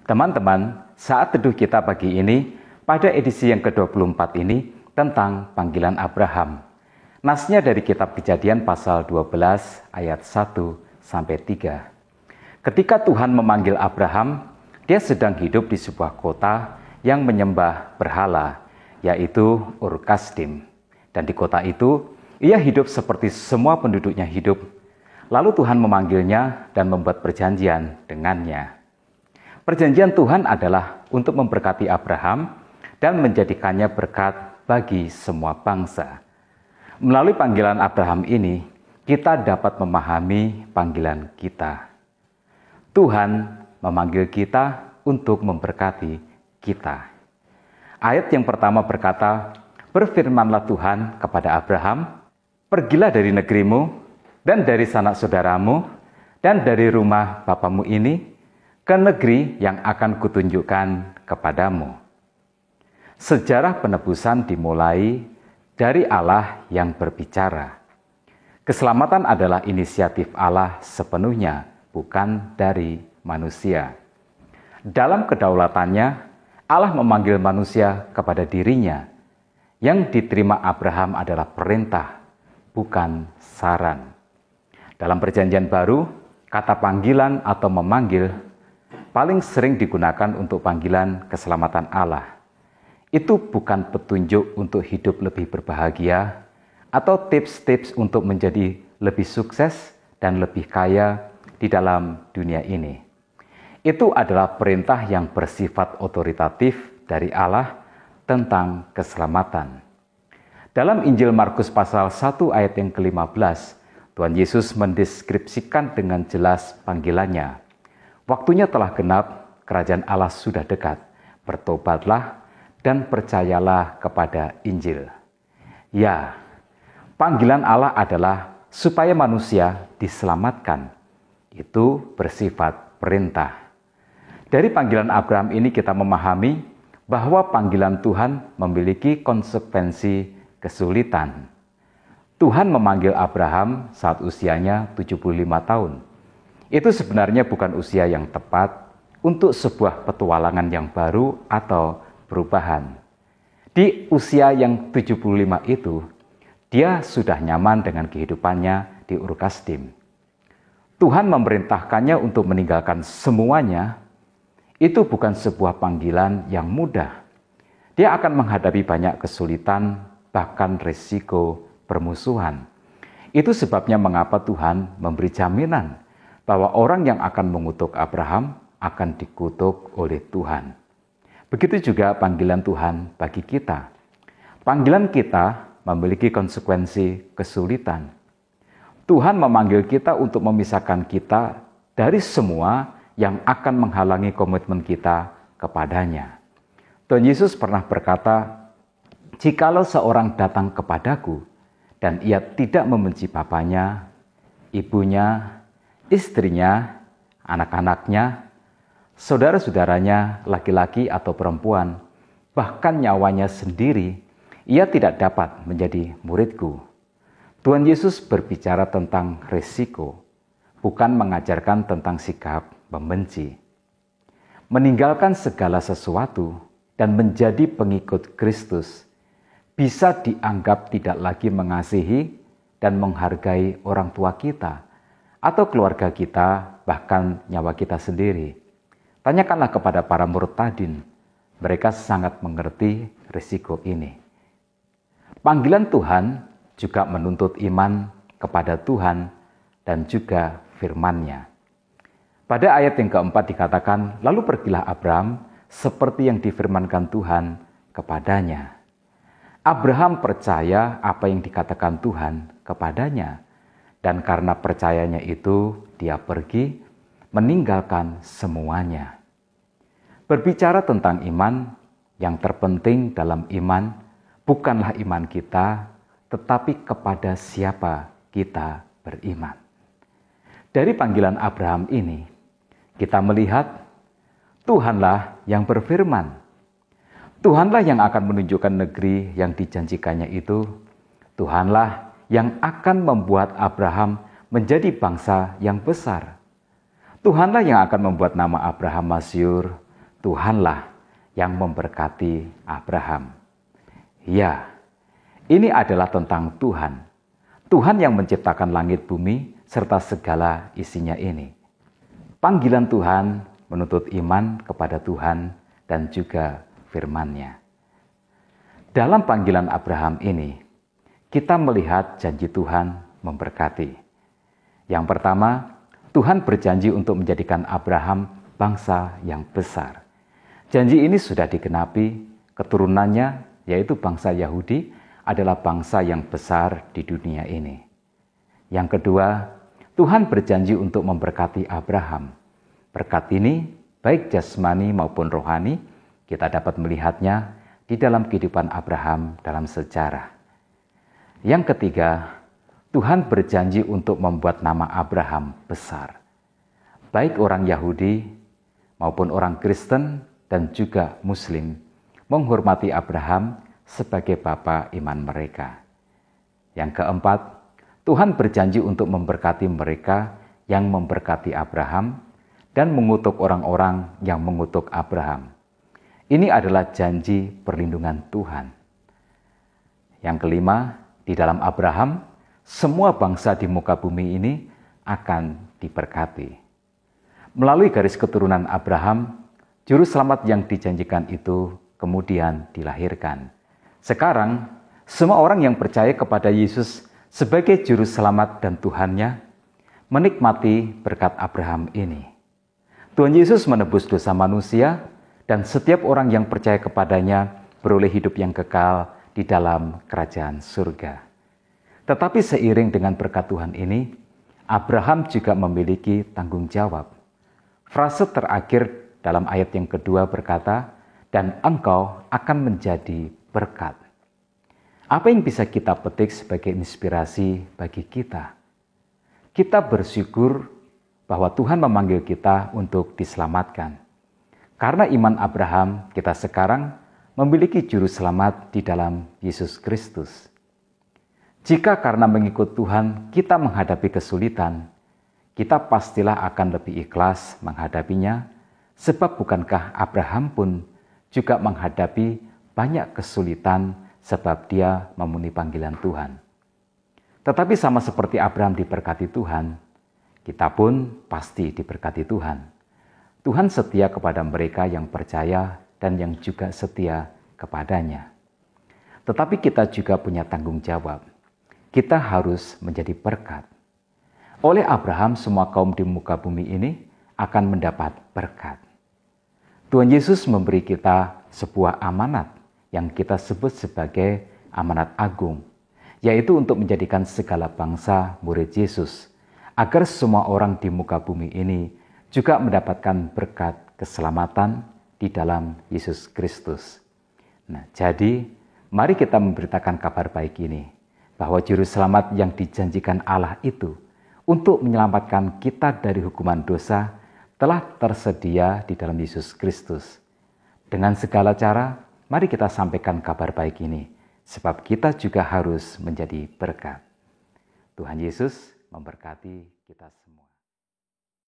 Teman-teman, saat teduh kita pagi ini, pada edisi yang ke-24 ini, tentang panggilan Abraham. Nasnya dari kitab Kejadian pasal 12 ayat 1-3. Ketika Tuhan memanggil Abraham, dia sedang hidup di sebuah kota yang menyembah berhala, yaitu Ur Kasdim. Dan di kota itu, ia hidup seperti semua penduduknya hidup. Lalu Tuhan memanggilnya dan membuat perjanjian dengannya. Perjanjian Tuhan adalah untuk memberkati Abraham dan menjadikannya berkat bagi semua bangsa. Melalui panggilan Abraham ini, kita dapat memahami panggilan kita. Tuhan memanggil kita untuk memberkati kita. Ayat yang pertama berkata, "Berfirmanlah Tuhan kepada Abraham, pergilah dari negerimu dan dari sanak saudaramu dan dari rumah bapamu ini, ke negeri yang akan kutunjukkan kepadamu." Sejarah penebusan dimulai dari Allah yang berbicara. Keselamatan adalah inisiatif Allah sepenuhnya, bukan dari manusia. Dalam kedaulatannya, Allah memanggil manusia kepada dirinya. Yang diterima Abraham adalah perintah, bukan saran. Dalam perjanjian baru, kata panggilan atau memanggil paling sering digunakan untuk panggilan keselamatan Allah. Itu bukan petunjuk untuk hidup lebih berbahagia atau tips-tips untuk menjadi lebih sukses dan lebih kaya di dalam dunia ini. Itu adalah perintah yang bersifat otoritatif dari Allah tentang keselamatan. Dalam Injil Markus pasal 1 ayat yang ke-15, Tuhan Yesus mendeskripsikan dengan jelas panggilannya. Waktunya telah genap, kerajaan Allah sudah dekat. Bertobatlah dan percayalah kepada Injil. Ya, panggilan Allah adalah supaya manusia diselamatkan. Itu bersifat perintah. Dari panggilan Abraham ini kita memahami bahwa panggilan Tuhan memiliki konsekuensi kesulitan. Tuhan memanggil Abraham saat usianya 75 tahun. Itu sebenarnya bukan usia yang tepat untuk sebuah petualangan yang baru atau perubahan. Di usia yang 75 itu, dia sudah nyaman dengan kehidupannya di Ur Kasdim. Tuhan memerintahkannya untuk meninggalkan semuanya. Itu bukan sebuah panggilan yang mudah. Dia akan menghadapi banyak kesulitan, bahkan risiko permusuhan. Itu sebabnya mengapa Tuhan memberi jaminan bahwa orang yang akan mengutuk Abraham akan dikutuk oleh Tuhan. Begitu juga panggilan Tuhan bagi kita. Panggilan kita memiliki konsekuensi kesulitan. Tuhan memanggil kita untuk memisahkan kita dari semua yang akan menghalangi komitmen kita kepadanya. Tuhan Yesus pernah berkata, "Jikalau seorang datang kepadaku dan ia tidak membenci bapaknya, ibunya, istrinya, anak-anaknya, saudara-saudaranya, laki-laki atau perempuan, bahkan nyawanya sendiri, ia tidak dapat menjadi muridku." Tuhan Yesus berbicara tentang risiko, bukan mengajarkan tentang sikap membenci. Meninggalkan segala sesuatu dan menjadi pengikut Kristus bisa dianggap tidak lagi mengasihi dan menghargai orang tua kita, atau keluarga kita, bahkan nyawa kita sendiri. Tanyakanlah kepada para murtadin, mereka sangat mengerti risiko ini. Panggilan Tuhan juga menuntut iman kepada Tuhan dan juga firman-Nya. Pada ayat yang keempat dikatakan, "Lalu pergilah Abraham seperti yang difirmankan Tuhan kepadanya." Abraham percaya apa yang dikatakan Tuhan kepadanya. Dan karena percayanya itu, dia pergi meninggalkan semuanya. Berbicara tentang iman, yang terpenting dalam iman bukanlah iman kita, tetapi kepada siapa kita beriman. Dari panggilan Abraham ini, kita melihat Tuhanlah yang berfirman. Tuhanlah yang akan menunjukkan negeri yang dijanjikannya itu. Tuhanlah yang akan membuat Abraham menjadi bangsa yang besar. Tuhanlah yang akan membuat nama Abraham masyhur, Tuhanlah yang memberkati Abraham. Ya, ini adalah tentang Tuhan. Tuhan yang menciptakan langit bumi serta segala isinya ini. Panggilan Tuhan menuntut iman kepada Tuhan dan juga firman-Nya. Dalam panggilan Abraham ini, kita melihat janji Tuhan memberkati. Yang pertama, Tuhan berjanji untuk menjadikan Abraham bangsa yang besar. Janji ini sudah digenapi, keturunannya yaitu bangsa Yahudi adalah bangsa yang besar di dunia ini. Yang kedua, Tuhan berjanji untuk memberkati Abraham. Berkat ini, baik jasmani maupun rohani, kita dapat melihatnya di dalam kehidupan Abraham dalam sejarah. Yang ketiga, Tuhan berjanji untuk membuat nama Abraham besar. Baik orang Yahudi maupun orang Kristen dan juga Muslim menghormati Abraham sebagai bapa iman mereka. Yang keempat, Tuhan berjanji untuk memberkati mereka yang memberkati Abraham dan mengutuk orang-orang yang mengutuk Abraham. Ini adalah janji perlindungan Tuhan. Yang kelima, di dalam Abraham, semua bangsa di muka bumi ini akan diberkati. Melalui garis keturunan Abraham, juru selamat yang dijanjikan itu kemudian dilahirkan. Sekarang, semua orang yang percaya kepada Yesus sebagai juru selamat dan Tuhannya menikmati berkat Abraham ini. Tuhan Yesus menebus dosa manusia dan setiap orang yang percaya kepadanya beroleh hidup yang kekal di dalam kerajaan surga. Tetapi seiring dengan berkat Tuhan ini, Abraham juga memiliki tanggung jawab. Frase terakhir dalam ayat yang kedua berkata, "Dan engkau akan menjadi berkat." Apa yang bisa kita petik sebagai inspirasi bagi kita? Kita bersyukur bahwa Tuhan memanggil kita untuk diselamatkan. Karena iman Abraham, kita sekarang memiliki juru selamat di dalam Yesus Kristus. Jika karena mengikut Tuhan kita menghadapi kesulitan, kita pastilah akan lebih ikhlas menghadapinya, sebab bukankah Abraham pun juga menghadapi banyak kesulitan sebab dia memenuhi panggilan Tuhan. Tetapi sama seperti Abraham diberkati Tuhan, kita pun pasti diberkati Tuhan. Tuhan setia kepada mereka yang percaya dan yang juga setia kepadanya. Tetapi kita juga punya tanggung jawab. Kita harus menjadi berkat. Oleh Abraham, semua kaum di muka bumi ini akan mendapat berkat. Tuhan Yesus memberi kita sebuah amanat yang kita sebut sebagai amanat agung, yaitu untuk menjadikan segala bangsa murid Yesus, agar semua orang di muka bumi ini juga mendapatkan berkat keselamatan di dalam Yesus Kristus. Nah, jadi mari kita memberitakan kabar baik ini, bahwa juru selamat yang dijanjikan Allah itu untuk menyelamatkan kita dari hukuman dosa telah tersedia di dalam Yesus Kristus. Dengan segala cara, mari kita sampaikan kabar baik ini, sebab kita juga harus menjadi berkat. Tuhan Yesus memberkati kita semua.